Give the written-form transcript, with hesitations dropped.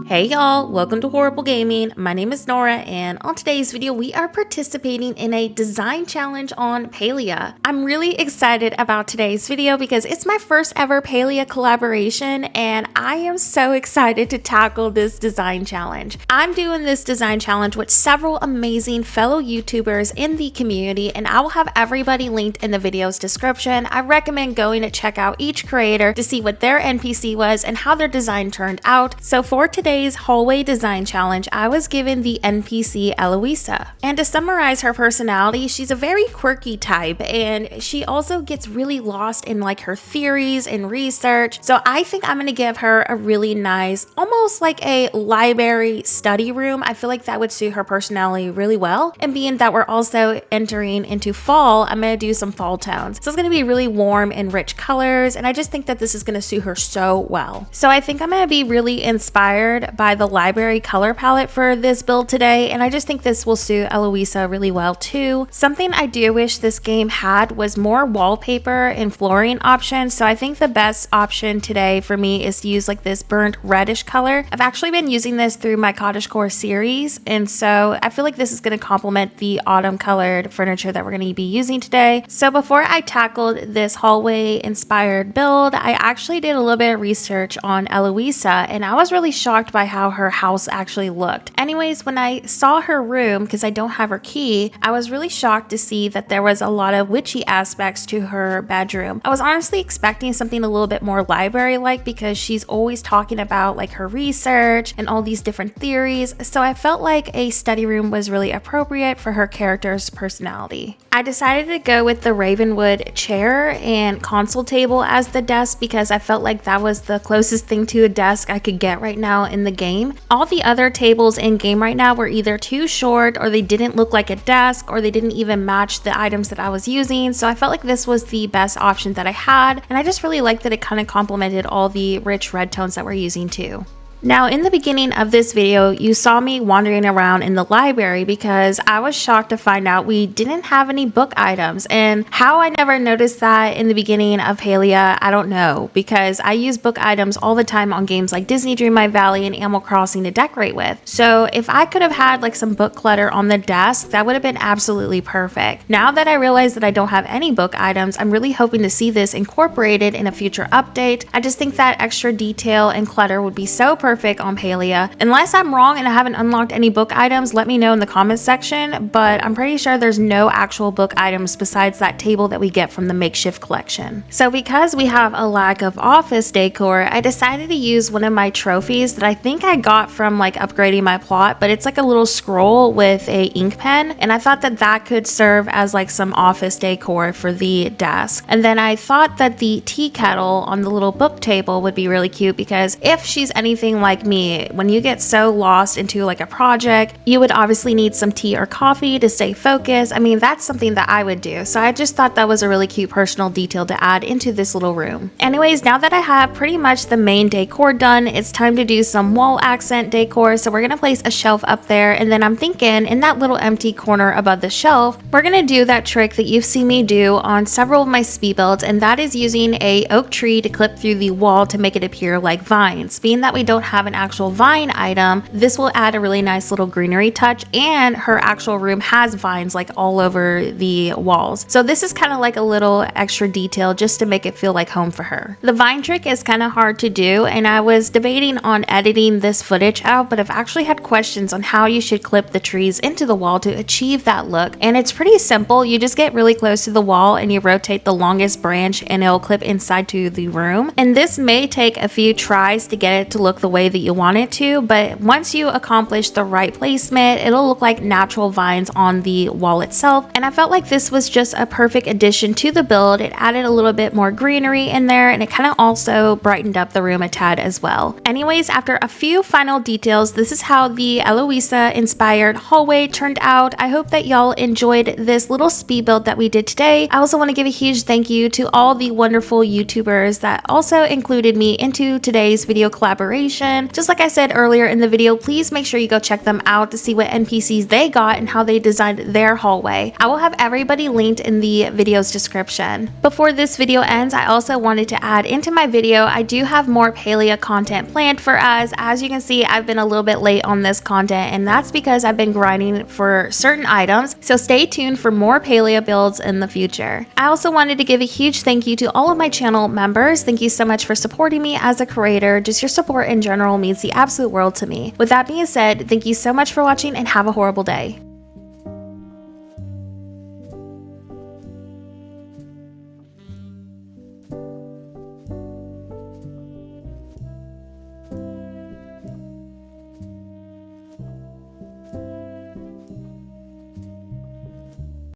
Hey y'all, welcome to Horrible Gaming. My name is Nora, and on today's video we are participating in a design challenge on Palia. I'm really excited about today's video because it's my first ever Palia collaboration and I am so excited to tackle this design challenge. I'm doing this design challenge with several amazing fellow YouTubers in the community and I will have everybody linked in the video's description. I recommend going to check out each creator to see what their NPC was and how their design turned out. So for today's hallway design challenge, I was given the NPC Elouisa. And to summarize her personality, she's a very quirky type and she also gets really lost in like her theories and research. So I think I'm going to give her a really nice, almost like a library study room. I feel like that would suit her personality really well. And being that we're also entering into fall, I'm going to do some fall tones. So it's going to be really warm and rich colors. And I just think that this is going to suit her so well. So I think I'm going to be really inspired by the library color palette for this build today, and I just think this will suit Elouisa really well too. Something I do wish this game had was more wallpaper and flooring options, so I think the best option today for me is to use like this burnt reddish color. I've actually been using this through my cottagecore series, and so I feel like this is going to complement the autumn colored furniture that we're going to be using today. So before I tackled this hallway inspired build, I actually did a little bit of research on Elouisa, and I was really shocked by how her house actually looked. Anyways, when I saw her room, because I don't have her key, I was really shocked to see that there was a lot of witchy aspects to her bedroom. I was honestly expecting something a little bit more library-like because she's always talking about like her research and all these different theories, so I felt like a study room was really appropriate for her character's personality. I decided to go with the Ravenwood chair and console table as the desk because I felt like that was the closest thing to a desk I could get right now in the game. All the other tables in game right now were either too short or they didn't look like a desk or they didn't even match the items that I was using, so I felt like this was the best option that I had, and I just really liked that it kind of complemented all the rich red tones that we're using too. Now, in the beginning of this video, you saw me wandering around in the library because I was shocked to find out we didn't have any book items, and how I never noticed that in the beginning of Palia, I don't know, because I use book items all the time on games like Disney Dream My Valley and Animal Crossing to decorate with. So if I could have had like some book clutter on the desk, that would have been absolutely perfect. Now that I realize that I don't have any book items, I'm really hoping to see this incorporated in a future update. I just think that extra detail and clutter would be so perfect on Palia. Unless I'm wrong and I haven't unlocked any book items, let me know in the comments section, but I'm pretty sure there's no actual book items besides that table that we get from the makeshift collection. So because we have a lack of office decor, I decided to use one of my trophies that I think I got from like upgrading my plot, but it's like a little scroll with a ink pen, and I thought that that could serve as like some office decor for the desk. And then I thought that the tea kettle on the little book table would be really cute because if she's anything like me, when you get so lost into like a project, you would obviously need some tea or coffee to stay focused. I mean, that's something that I would do. So I just thought that was a really cute personal detail to add into this little room. Anyways, now that I have pretty much the main decor done, it's time to do some wall accent decor. So we're gonna place a shelf up there, and then I'm thinking in that little empty corner above the shelf, we're gonna do that trick that you've seen me do on several of my speed builds, and that is using a oak tree to clip through the wall to make it appear like vines. Being that we don't have an actual vine item, this will add a really nice little greenery touch, and her actual room has vines like all over the walls. So this is kind of like a little extra detail just to make it feel like home for her. The vine trick is kind of hard to do, and I was debating on editing this footage out, but I've actually had questions on how you should clip the trees into the wall to achieve that look, and it's pretty simple. You just get really close to the wall and you rotate the longest branch and it'll clip inside to the room, and this may take a few tries to get it to look the way that you want it to, but once you accomplish the right placement, it'll look like natural vines on the wall itself. And I felt like this was just a perfect addition to the build. It added a little bit more greenery in there, and it kind of also brightened up the room a tad as well. Anyways, after a few final details, this is how the Elouisa inspired hallway turned out. I hope that y'all enjoyed this little speed build that we did today. I also want to give a huge thank you to all the wonderful YouTubers that also included me into today's video collaboration. description. Just like I said earlier in the video, please make sure you go check them out to see what NPCs they got and how they designed their hallway. I will have everybody linked in the video's description. Before this video ends, I also wanted to add into my video, I do have more Palia content planned for us. As you can see, I've been a little bit late on this content, and that's because I've been grinding for certain items, so stay tuned for more Palia builds in the future. I also wanted to give a huge thank you to all of my channel members. Thank you so much for supporting me as a creator. Just your support in general means the absolute world to me. With that being said, thank you so much for watching and have a horrible day.